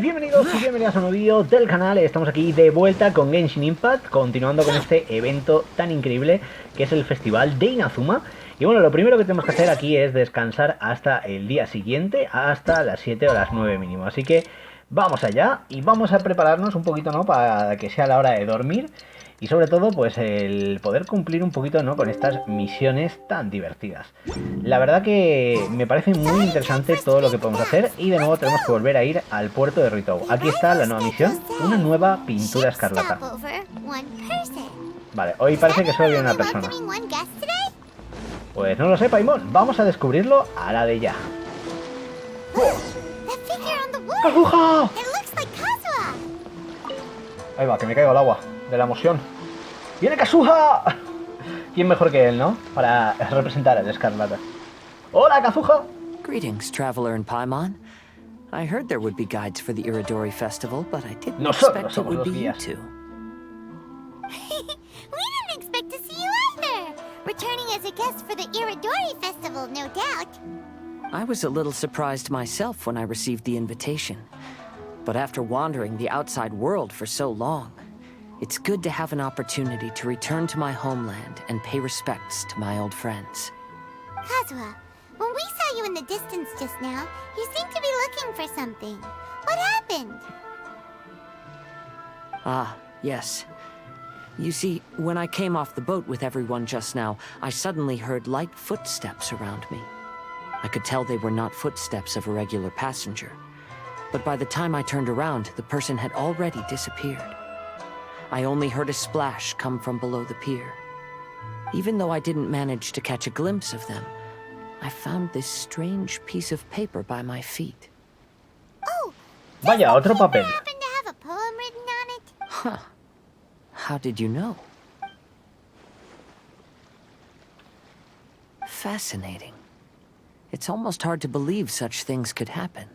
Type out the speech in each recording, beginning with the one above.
Bienvenidos y bienvenidas a un nuevo vídeo del canal. Estamos aquí de vuelta con Genshin Impact, continuando con este evento tan increíble que es el Festival de Inazuma. Y bueno, lo primero que tenemos que hacer aquí es descansar hasta el día siguiente, hasta las 7 o las 9 mínimo. Así que vamos allá y vamos a prepararnos un poquito, ¿no?, para que sea la hora de dormir. Y sobre todo, pues el poder cumplir un poquito, ¿no?, con estas misiones tan divertidas. La verdad que me parece muy interesante todo lo que podemos hacer. Y de nuevo tenemos que volver a ir al puerto de Ritou. Aquí está la nueva misión, una nueva pintura escarlata. Vale, hoy parece que solo viene una persona. Pues no lo sé, Paimon. Vamos a descubrirlo a la de ya. ¡Kazuha! Ahí va, que me caigo al agua de la emoción. ¡Viene Kazuha! ¿Quién mejor que él, no? Para representar al Escarlata. ¡Hola, Kazuha! Greetings, traveler in Paimon. I heard there would be guides for the Irodori festival, but I didn't Nosotros expect it would somos be los you guías. two. We didn't expect to see you either. Returning as a guest for the Irodori festival, no doubt. I was a little surprised myself when I received the invitation. But after wandering the outside world for so long, it's good to have an opportunity to return to my homeland and pay respects to my old friends. Kazuha, when we saw you in the distance just now, you seemed to be looking for something. What happened? Ah, yes. You see, when I came off the boat with everyone just now, I suddenly heard light footsteps around me. I could tell they were not footsteps of a regular passenger. But by the time I turned around, the person had already disappeared. I only heard a splash come from below the pier. Even though I didn't manage to catch a glimpse of them, I found this strange piece of paper by my feet. Oh, Vaya, otro papel. happen to have a poem written on it? Huh. How did you know? Fascinating. It's almost hard to believe such things could happen.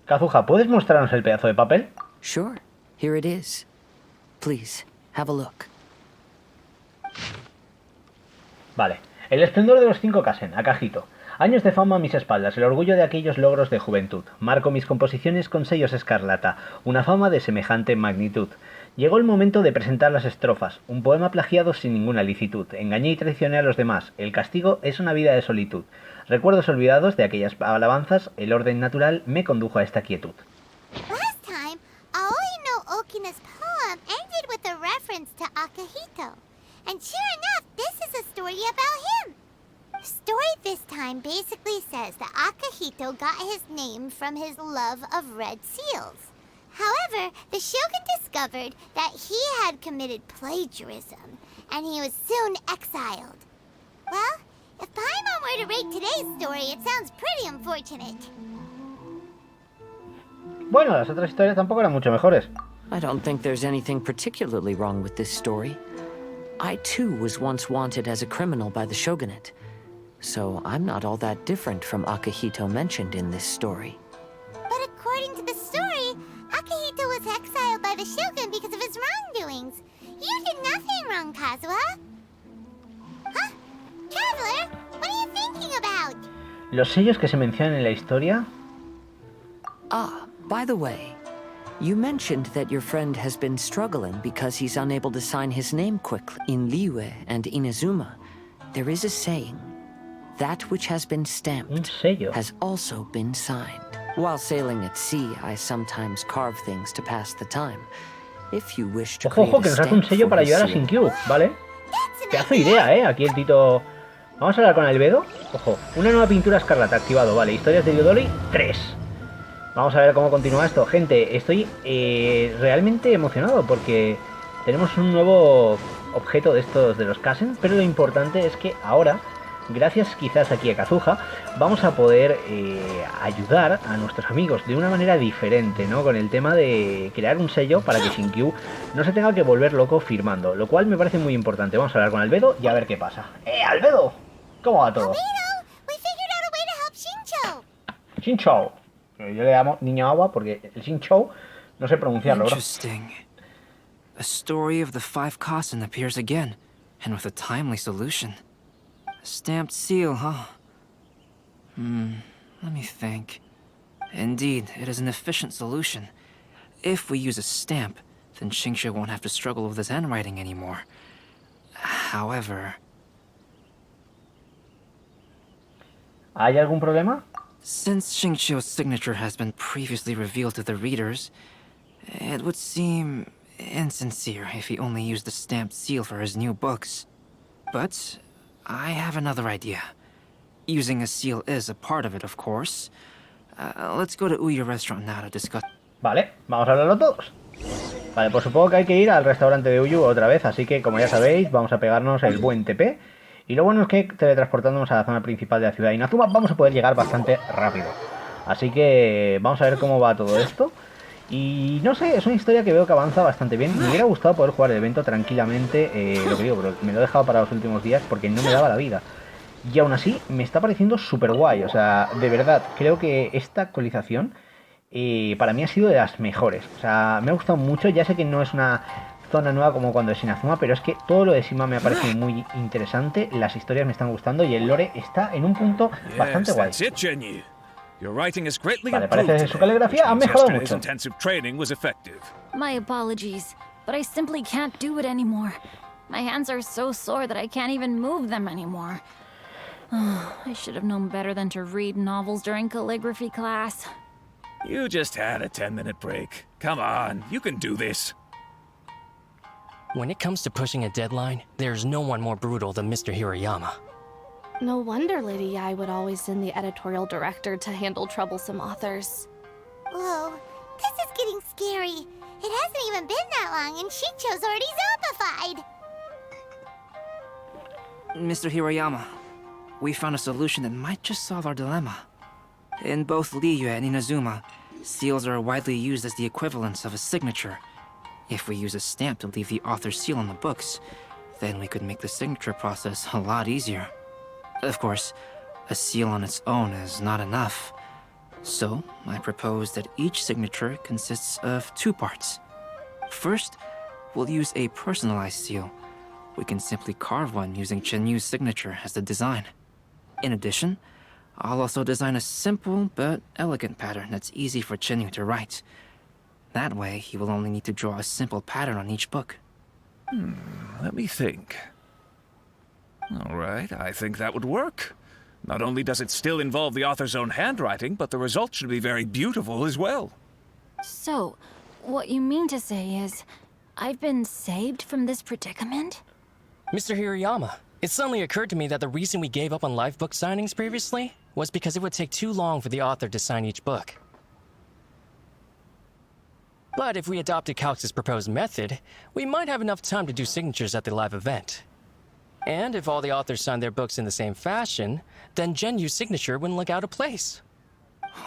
Kazuha, ¿puedes mostrarnos el pedazo de papel? Sure, here it is. Please, have a look. Vale. El esplendor de los 5 Kazen, Akahito. Años de fama a mis espaldas, el orgullo de aquellos logros de juventud. Marco mis composiciones con sellos escarlata, una fama de semejante magnitud. Llegó el momento de presentar las estrofas, un poema plagiado sin ninguna licitud. Engañé y traicioné a los demás, el castigo es una vida de solitud. Recuerdos olvidados de aquellas alabanzas, el orden natural me condujo a esta quietud. Last time, Aoi no Okina's poem ended with a reference to Akahito. And sure enough, this is a story about him. The story this time basically says that Akahito got his name from his love of red seals. However, the shogun discovered that he had committed plagiarism, and he was soon exiled. Well, if Paimon were to rate today's story, it sounds pretty unfortunate. Bueno, las otras historias tampoco eran mucho mejores. I don't think there's anything particularly wrong with this story. I too was once wanted as a criminal by the shogunate, so I'm not all that different from Akahito mentioned in this story. But according to the story, Akahito was exiled by the shogun because of his wrongdoings. You did nothing wrong, Kazuha. Huh? Traveler, what are you thinking about? Los sellos que se mencionan en la historia... Ah, by the way, you mentioned that your friend has been struggling because he's unable to sign his name quickly. In Liyue and Inazuma, there is a saying, that which has been Un stamped sello. has also been signed. While sailing at sea, I sometimes carve things to pass the time. If you wish to Ojo, create ojo, que a nos hace un stamp sello for para his ayudar a seal. Shinkyu, ¿vale? That's an Pedazo de idea. idea, Aquí el Tito... Vamos a hablar con Albedo. Ojo, una nueva pintura escarlata activado, vale. Historias de Irodori 3. Vamos a ver cómo continúa esto. Gente, estoy realmente emocionado porque tenemos un nuevo objeto de estos de los Kazen, pero lo importante es que ahora, gracias quizás aquí a Kazuha, vamos a poder ayudar a nuestros amigos de una manera diferente, ¿no? Con el tema de crear un sello para que Shinkyu no se tenga que volver loco firmando, lo cual me parece muy importante. Vamos a hablar con Albedo y a ver qué pasa. Albedo! ¿Cómo va todo? Albedo, we figured out a way to help Shincho. Shincho. Yo le llamo niño agua porque el Shincho no sé pronunciarlo, bro. Interesting. A story of the 5 Kazen appears again, and with a timely solution. A stamped seal, huh? Let me think. Indeed, it is an efficient solution. If we use a stamp, then Xingqiu won't have to struggle with his handwriting anymore. However... ¿Hay algún problema? Since Xingqiu's signature has been previously revealed to the readers, it would seem insincere if he only used the stamped seal for his new books. But I have another idea. Using a seal is a part of it, of course. Let's go to Uya restaurant now to discuss. Vale, vamos a hablarlo todos. Vale, pues supongo que hay que ir al restaurante de Uyu otra vez, así que como ya sabéis, vamos a pegarnos el buen TP. Y lo bueno es que teletransportándonos a la zona principal de la ciudad de Inazuma vamos a poder llegar bastante rápido. Así que vamos a ver cómo va todo esto. Y no sé, es una historia que veo que avanza bastante bien. Me hubiera gustado poder jugar el evento tranquilamente, lo que digo, pero me lo he dejado para los últimos días porque no me daba la vida. Y aún así me está pareciendo súper guay, o sea, de verdad, creo que esta actualización para mí ha sido de las mejores. O sea, me ha gustado mucho, ya sé que no es una zona nueva como cuando es Inazuma, pero es que todo lo de Shima me ha parecido muy interesante, las historias me están gustando y el lore está en un punto bastante guay. Vale, parece que su caligrafía ha mejorado mucho. My apologies, but I simply can't do it anymore. My hands are so sore that I can't even move them anymore. I should have known better than to read novels during calligraphy class. You just had a 10-minute break. Come on, you can do this. When it comes to pushing a deadline, there's no one more brutal than Mr. Hirayama. No wonder Lady Yai would always send the editorial director to handle troublesome authors. Whoa, this is getting scary. It hasn't even been that long and Shicho's already zombified. Mr. Hirayama, we found a solution that might just solve our dilemma. In both Liyue and Inazuma, seals are widely used as the equivalents of a signature. If we use a stamp to leave the author's seal on the books, then we could make the signature process a lot easier. Of course, a seal on its own is not enough. So, I propose that each signature consists of two parts. First, we'll use a personalized seal. We can simply carve one using Chenyu's signature as the design. In addition, I'll also design a simple but elegant pattern that's easy for Chenyu to write. That way, he will only need to draw a simple pattern on each book. Let me think. All right, I think that would work. Not only does it still involve the author's own handwriting, but the result should be very beautiful as well. So, what you mean to say is, I've been saved from this predicament? Mr. Hirayama, it suddenly occurred to me that the reason we gave up on live book signings previously was because it would take too long for the author to sign each book. But if we adopted Calx's proposed method, we might have enough time to do signatures at the live event. And if all the authors signed their books in the same fashion, then Genyu's signature wouldn't look out of place.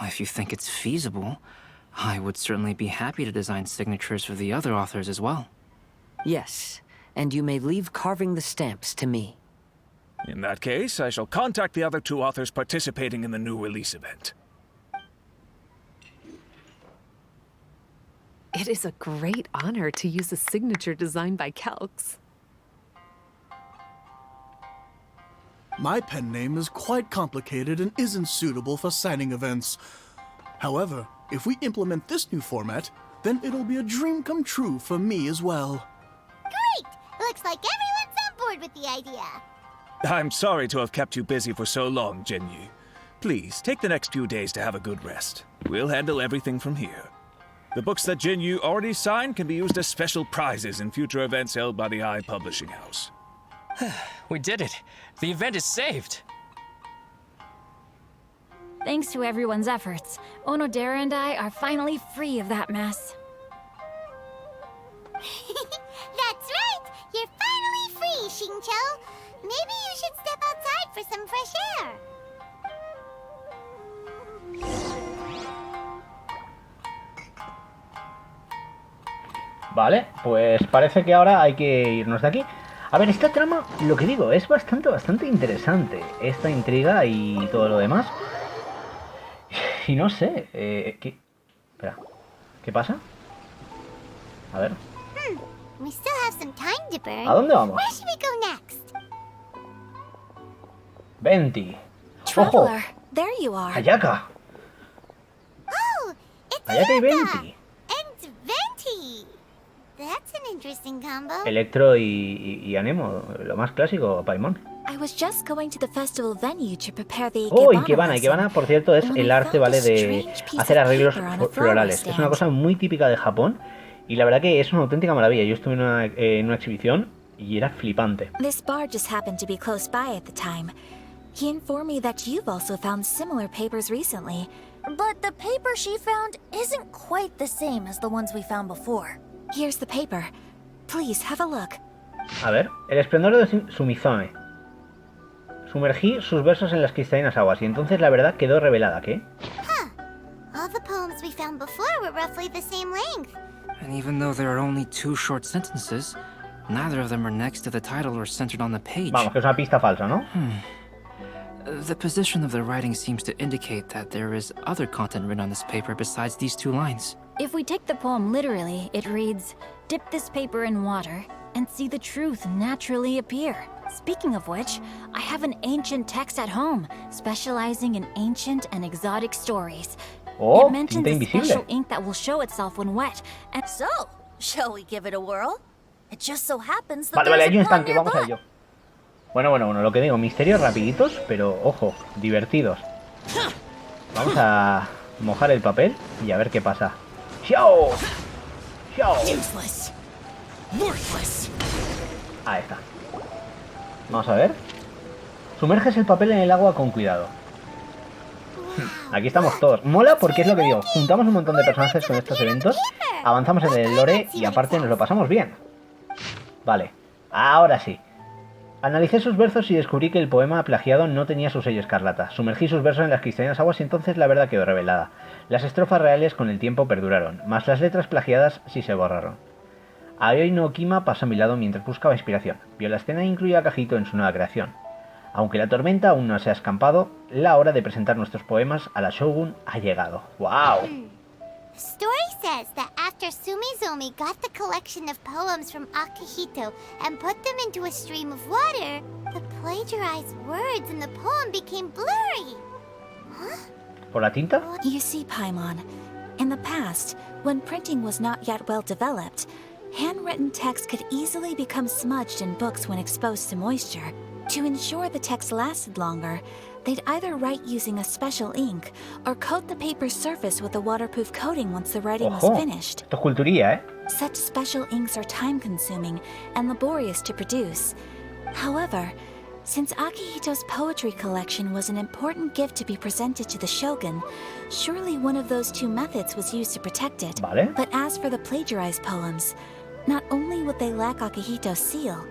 If you think it's feasible, I would certainly be happy to design signatures for the other authors as well. Yes, and you may leave carving the stamps to me. In that case, I shall contact the other two authors participating in the new release event. It is a great honor to use a signature designed by Calx. My pen name is quite complicated and isn't suitable for signing events. However, if we implement this new format, then it'll be a dream come true for me as well. Great! Looks like everyone's on board with the idea. I'm sorry to have kept you busy for so long, Jinyu. Please, take the next few days to have a good rest. We'll handle everything from here. The books that Jinyu already signed can be used as special prizes in future events held by the Eye Publishing House. We did it. The event is saved. Thanks to everyone's efforts, Onodera and I are finally free of that mess. That's right! You're finally free, Xingqiu! Maybe you should step outside for some fresh air. Vale, pues parece que ahora hay que irnos de aquí. A ver, esta trama, lo que digo, es bastante interesante. Esta intriga y todo lo demás. Y no sé, ¿qué? Espera, ¿qué pasa? A ver. We still have some time to burn. ¿A dónde vamos? Where should we go next? 20. ¡Ojo! Traveler, there you are. Ayaka. Oh, Allá que hay 20. And Venti. That's an interesting combo. Electro y Anemo, lo más clásico, Paimon. I was just going to the festival venue to prepare the Oh, Ikebana Ikebana, por cierto, es el arte, ¿vale? De hacer arreglos florales. Es una cosa muy típica de Japón y la verdad que es una auténtica maravilla. Yo estuve en una exhibición y era flipante. This bar just happened to be close by at the time. He informed me that you've also found similar papers recently. But the paper she found isn't quite the same as the ones we found before. Here's the paper. Please have a look. A ver, el esplendor de Sumizome. Sumergí sus versos en las cristalinas aguas y entonces la verdad quedó revelada, ¿qué? All the poems we found before were roughly the same length. And even though there are only 2 short sentences, neither of them are next to the title or centered on the page. Vamos, que es una pista falsa, ¿no? The position of the writing seems to indicate that there is other content written on this paper besides these 2 lines. If we take the poem literally, it reads, "Dip this paper in water and see the truth naturally appear." Speaking of which, I have an ancient text at home, specializing in ancient and exotic stories. Oh, it mentions tinta a invisible. special ink that will show itself when wet, and So, shall we give it a whirl? It just so happens that Vale, there's hay un a pond instante, vamos a nearby. ello. Bueno, lo que digo, misterios rapiditos, pero ojo, divertidos. Vamos a mojar el papel y a ver qué pasa. ¡Xiao! ¡Xiao! Useless. Worthless. Ahí está. Vamos a ver. Sumerges el papel en el agua con cuidado. Aquí estamos todos. Mola porque es lo que digo. Juntamos un montón de personajes con estos eventos. Avanzamos en el lore y aparte nos lo pasamos bien. Vale. Ahora sí. Analicé sus versos y descubrí que el poema plagiado no tenía su sello escarlata. Sumergí sus versos en las cristalinas aguas y entonces la verdad quedó revelada. Las estrofas reales con el tiempo perduraron, mas las letras plagiadas sí se borraron. Ayoi no Kima pasó a mi lado mientras buscaba inspiración. Vio la escena e incluyó a Kajito en su nueva creación. Aunque la tormenta aún no se ha escampado, la hora de presentar nuestros poemas a la Shogun ha llegado. ¡Wow! The story says that after Sumizomi got the collection of poems from Akihito and put them into a stream of water, the plagiarized words in the poem became blurry. Huh? ¿Por la tinta? You see, Paimon, in the past, when printing was not yet well developed, handwritten text could easily become smudged in books when exposed to moisture. To ensure the text lasted longer, they'd either write using a special ink or coat the paper's surface with a waterproof coating once the writing was finished. Esto es culturía, ¿eh? Such special inks are time-consuming and laborious to produce. However, since Akihito's poetry collection was an important gift to be presented to the shogun, surely one of those 2 methods was used to protect it. Vale. But as for the plagiarized poems, not only would they lack Akihito's seal,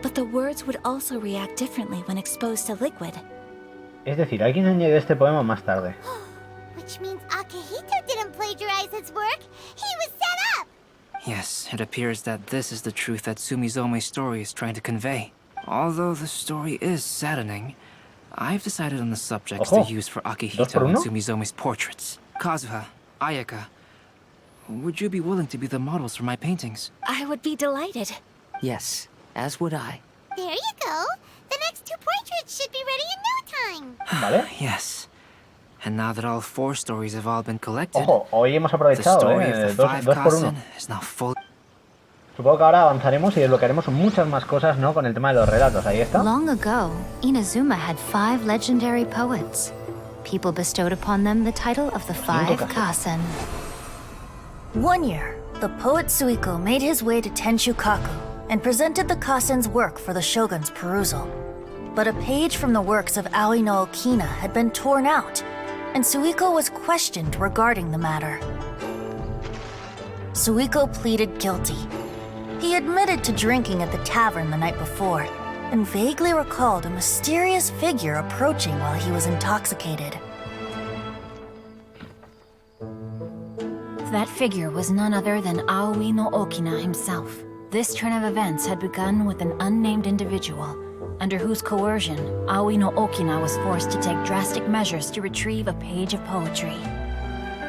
but the words would also react differently when exposed to liquid. Es decir, alguien añadió este poema más tarde. Which means Akihito didn't plagiarize his work. He was set up! Yes, it appears that this is the truth that Sumizome's story is trying to convey. Although the story is saddening, I've decided on the subjects to use for Akihito and Sumizome's portraits. Kazuha, Ayaka, would you be willing to be the models for my paintings? I would be delighted. Yes, as would I. There you go. The next 2 portraits should be ready in no time. Vale. Yes. And now that all 4 stories have all been collected, Ojo, hoy hemos the aprovechado, story of the 5 dos por uno. Kazen is now full. Supongo que ahora avanzaremos y desbloquearemos muchas más cosas, ¿no? Con el tema de los relatos. Ahí está. Long ago, Inazuma had 5 legendary poets. People bestowed upon them the title of the 5 Kazen. One year, the poet Suiko made his way to Tenshukaku and presented the Kazen's work for the shogun's perusal. But a page from the works of Aoi no Okina had been torn out, and Suiko was questioned regarding the matter. Suiko pleaded guilty. He admitted to drinking at the tavern the night before, and vaguely recalled a mysterious figure approaching while he was intoxicated. That figure was none other than Aoi no Okina himself. This turn of events had begun with an unnamed individual, under whose coercion, Aoi no Okina was forced to take drastic measures to retrieve a page of poetry.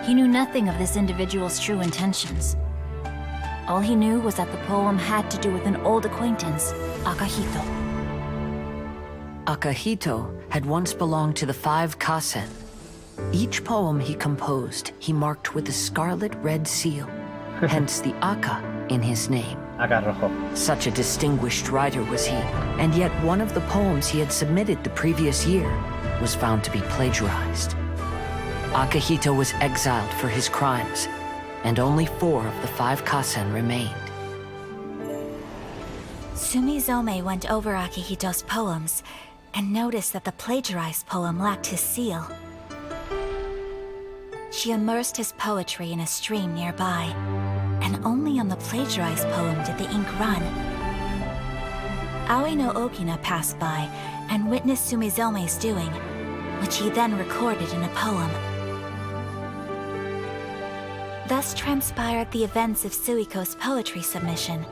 He knew nothing of this individual's true intentions. All he knew was that the poem had to do with an old acquaintance, Akihito. Akihito had once belonged to the 5 Kazen. Each poem he composed, he marked with a scarlet red seal, hence the Aka in his name. Acá rojo. Such a distinguished writer was he, and yet one of the poems he had submitted the previous year was found to be plagiarized. Akihito was exiled for his crimes, and only 4 of the 5 kasen remained. Sumizome went over Akihito's poems and noticed that the plagiarized poem lacked his seal. She immersed his poetry in a stream nearby, and only on the plagiarized poem did the ink run. Aoi no Okina passed by and witnessed Sumizome's doing, which he then recorded in a poem. Thus transpired the events of Suiko's poetry submission,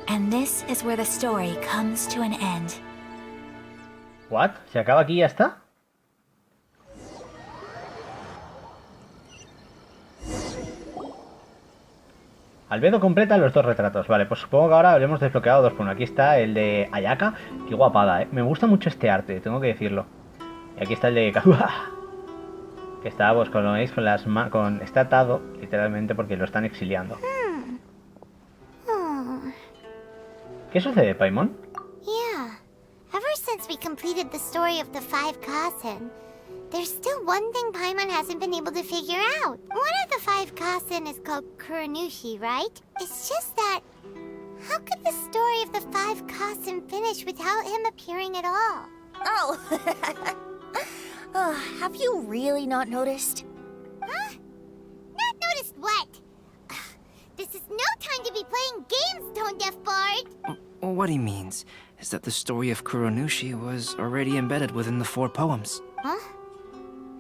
and this is where the story comes to an end. ¿What? ¿Se acaba aquí y ya está? Albedo completa los 2 retratos. Vale, pues supongo que ahora habremos desbloqueado 2 por 1. Aquí está el de Ayaka. Qué guapada, ¿eh? Me gusta mucho este arte, tengo que decirlo. Y aquí está el de Kazuha. Que está, pues como veis, con las manos... Está atado, literalmente, porque lo están exiliando. ¿Qué sucede, Paimon? Yeah. Ever since we completed the story of the 5 kasen, there's still one thing Paimon hasn't been able to figure out. One of the 5 kasen is called Kuronushi, right? It's just that... How could the story of the 5 kasen finish without him appearing at all? Oh, have you really not noticed? Huh? Not noticed what? This is no time to be playing games, Tone-Deaf Bard! What he means is that the story of Kuronushi was already embedded within the 4 poems. Huh?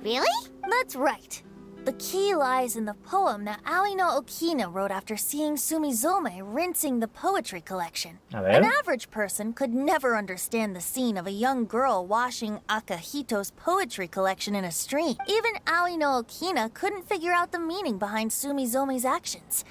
Really? That's right. The key lies in the poem that Aoi no Okina wrote after seeing Sumizome rinsing the poetry collection. An average person could never understand the scene of a young girl washing Akihito's poetry collection in a stream. Even Aoi no Okina couldn't figure out the meaning behind Sumizome's actions.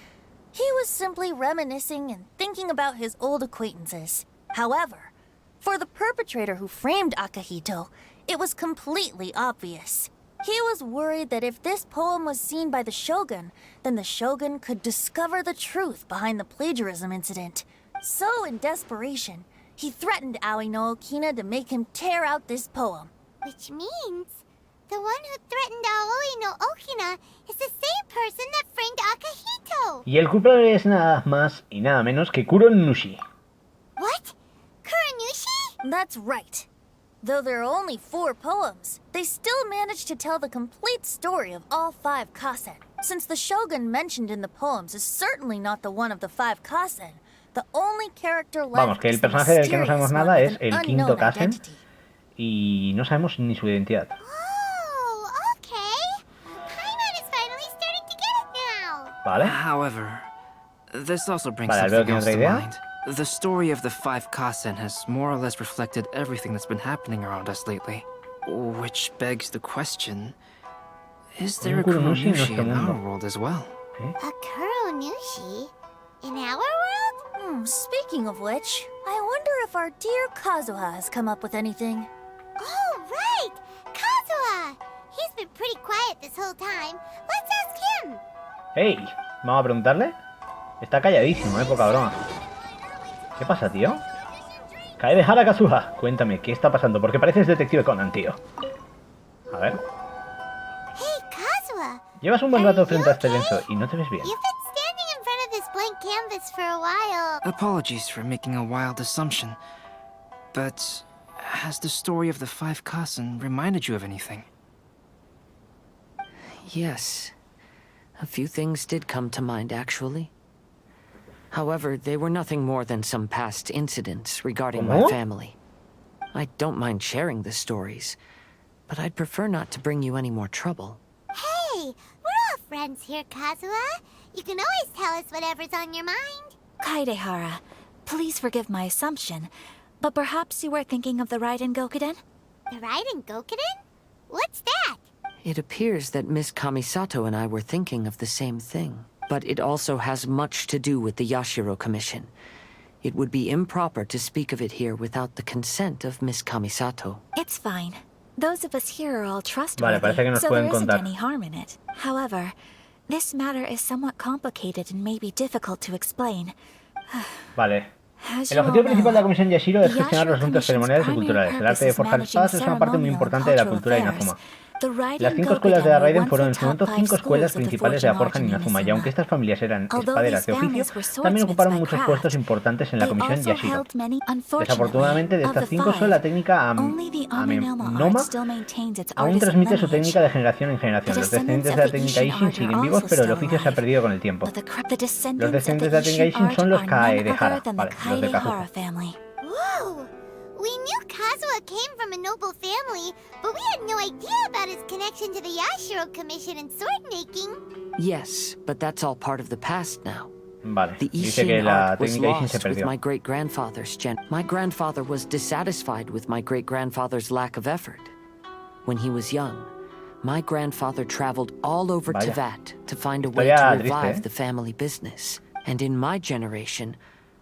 He was simply reminiscing and thinking about his old acquaintances. However, for the perpetrator who framed Akihito, it was completely obvious. He was worried that if this poem was seen by the Shogun, then the Shogun could discover the truth behind the plagiarism incident. So, in desperation, he threatened Aoi no Okina to make him tear out this poem. Which means the one who threatened Aoi no Okina is the same person that framed Akihito. Y el culpable es nada más y nada menos que Kuronushi. What? Kuronushi? That's right. Though there are only 4 poems, they still managed to tell the complete story of all 5 kasen. Since the Shogun mentioned in the poems is certainly not the one of the 5 kasen, the only character left Vamos, que el personaje del que no sabemos nada es el 5º kasen y no sabemos ni su identidad. Oh, okay. Paimon is finally starting to get it now. Vale. However, this also brings Vale, something else to mind. The story of the 5 kasen has more or less reflected everything that's been happening around us lately. Which begs the question, is there a Kuronushi in our world as well? A Kuronushi? In our world? Speaking of which, I wonder if our dear Kazuha has come up with anything. Oh, right! Kazuha! He's been pretty quiet this whole time. Let's ask him. Hey, ¿vamos a preguntarle? Está calladísimo, poca broma. ¿Qué pasa, tío? Cae de Hara Kazuha. Cuéntame, ¿qué está pasando? Porque pareces detective Conan, tío. A ver. Hey, Kazuha. Llevas un buen rato frente a este lienzo y no te ves bien. You've been standing in front of this blank canvas for a while. Apologies for making a wild assumption, but has the story of the 5 kasen reminded you of anything? Yes. A few things did come to mind, actually. However, they were nothing more than some past incidents regarding my family. I don't mind sharing the stories, but I'd prefer not to bring you any more trouble. Hey, we're all friends here, Kazuha. You can always tell us whatever's on your mind. Kaidehara, please forgive my assumption, but perhaps you were thinking of the Raiden Gokuden? The Raiden Gokuden? What's that? It appears that Miss Kamisato and I were thinking of the same thing. But it also has much to do with the Yashiro Commission. It would be improper to speak of it here without the consent of Miss Kamisato. It's fine. Those of us here are all Vale, parece que trustworthy, nos so there pueden isn't contar. any harm in it. However, this matter is somewhat complicated and may be difficult to explain. Vale. As El you objetivo all principal de la know, Comisión Yashiro es the gestionar los Yashiro asuntos Commission's ceremoniales y primary culturales. El arte purpose de is forjar managing espadas es una parte muy ceremonial and importante de la cultural cultura de affairs. Inazuma. The Las Raiden 5 escuelas de la Gokuden Raiden were fueron en once su the momento top 5 5 escuelas schools of the principales de la Forging forja en Art in Inazuma, y aunque Inazuma. estas familias eran Although espaderas these de oficio, families were también swordsmiths ocuparon by muchos craft. puestos importantes en la They Comisión also Yashiro. held many. Unfortunately, Desafortunadamente, de of estas the 5 solo la five, técnica only the Aumentando art Noma still maintains its aún artisan transmite su lineage. técnica de generación en generación. The Los descendants descendientes of de la the técnica Ishin Ishin art siguen are vivos, also pero el still oficio se ha alive. perdido con el tiempo. But the Los descendants of descendientes the de la técnica Ishin Ishin art son los are none Kaedehara, other than the vale, los de Kazuha. Kaedehara family. Whoa! We knew Kazuha came from a noble family, but we had no idea about his connection to the Yashiro Commission and sword making. Yes, but that's all part of the past now. Vale, The dice que Ishin la art was técnica Ishin se lost with perdió. my great-grandfather's My grandfather was dissatisfied with my great-grandfather's lack of effort. When he was young, my grandfather traveled all over Vaya. Teyvat to find a way Historia to triste, revive ¿eh? the family business. And in my generation,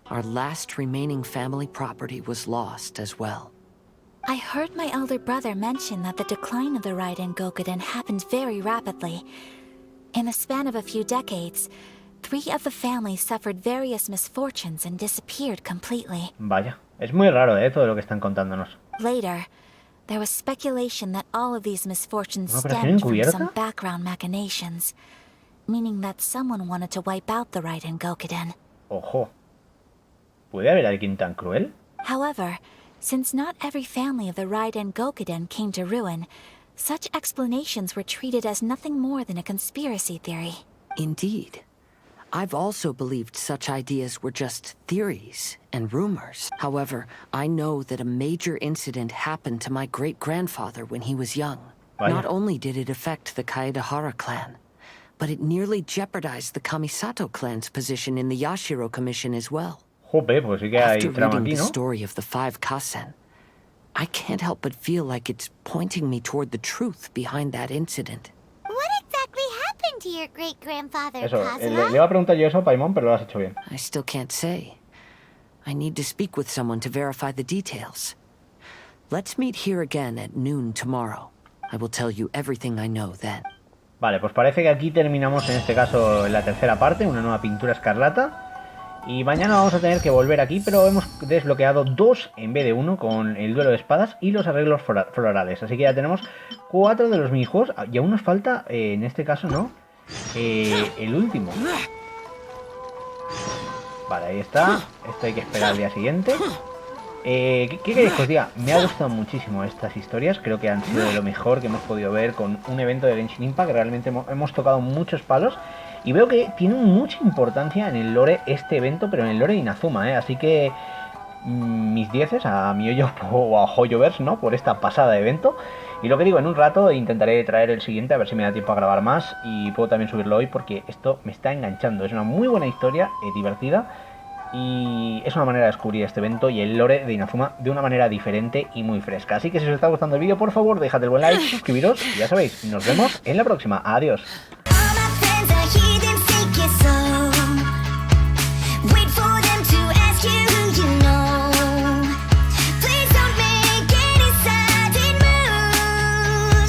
our last remaining family property was lost as well. I heard my elder brother mention that the decline of the Raiden Gokuden happened very rapidly. In the span of a few decades, 3 of the families suffered various misfortunes and disappeared completely. Vaya, es muy raro, todo lo que están contándonos. Later, there was speculation that all of these misfortunes ¿Una operación stemmed from encubierta? some background machinations, meaning that someone wanted to wipe out the Raiden Gokuden. Ojo. ¿Puede haber alguien tan cruel? However, since not every family of the Raiden Gokuden came to ruin, such explanations were treated as nothing more than a conspiracy theory. Indeed. I've also believed such ideas were just theories and rumors. However, I know that a major incident happened to my great-grandfather when he was young. Vaya. Not only did it affect the Kaedehara clan, but it nearly jeopardized the Kamisato clan's position in the Yashiro Commission as well. Jope, pues sí que hay After trama reading aquí, the ¿no? story of the 5 Kasen, I can't help but feel like it's pointing me toward the truth behind that incident. What exactly happened to your great-grandfather, Eso, Kazuha? le iba a preguntar yo eso a Paimon, pero lo has hecho bien. I still can't say. I need to speak with someone to verify the details. Let's meet here again at noon tomorrow. I will tell you everything I know then. Vale, pues parece que aquí terminamos en este caso la tercera parte, una nueva pintura escarlata. Y mañana vamos a tener que volver aquí, pero hemos desbloqueado 2 en vez de 1 con el duelo de espadas y los arreglos florales. Así que ya tenemos 4 de los minijuegos. Y aún nos falta, en este caso, ¿no? El último. Vale, ahí está. Esto hay que esperar al día siguiente. ¿Qué queréis que os diga? Me ha gustado muchísimo estas historias. Creo que han sido de lo mejor que hemos podido ver con un evento de Genshin Impact. Realmente hemos tocado muchos palos. Y veo que tiene mucha importancia en el lore este evento, pero en el lore de Inazuma, ¿eh? Así que mis 10 a Miyoyo o a Hoyoverse, ¿no? Por esta pasada de evento. Y lo que digo, en un rato intentaré traer el siguiente, a ver si me da tiempo a grabar más. Y puedo también subirlo hoy porque esto me está enganchando. Es una muy buena historia, divertida. Y es una manera de descubrir este evento y el lore de Inazuma de una manera diferente y muy fresca. Así que si os está gustando el vídeo, por favor, dejad el buen like, suscribiros y ya sabéis, nos vemos en la próxima. Adiós.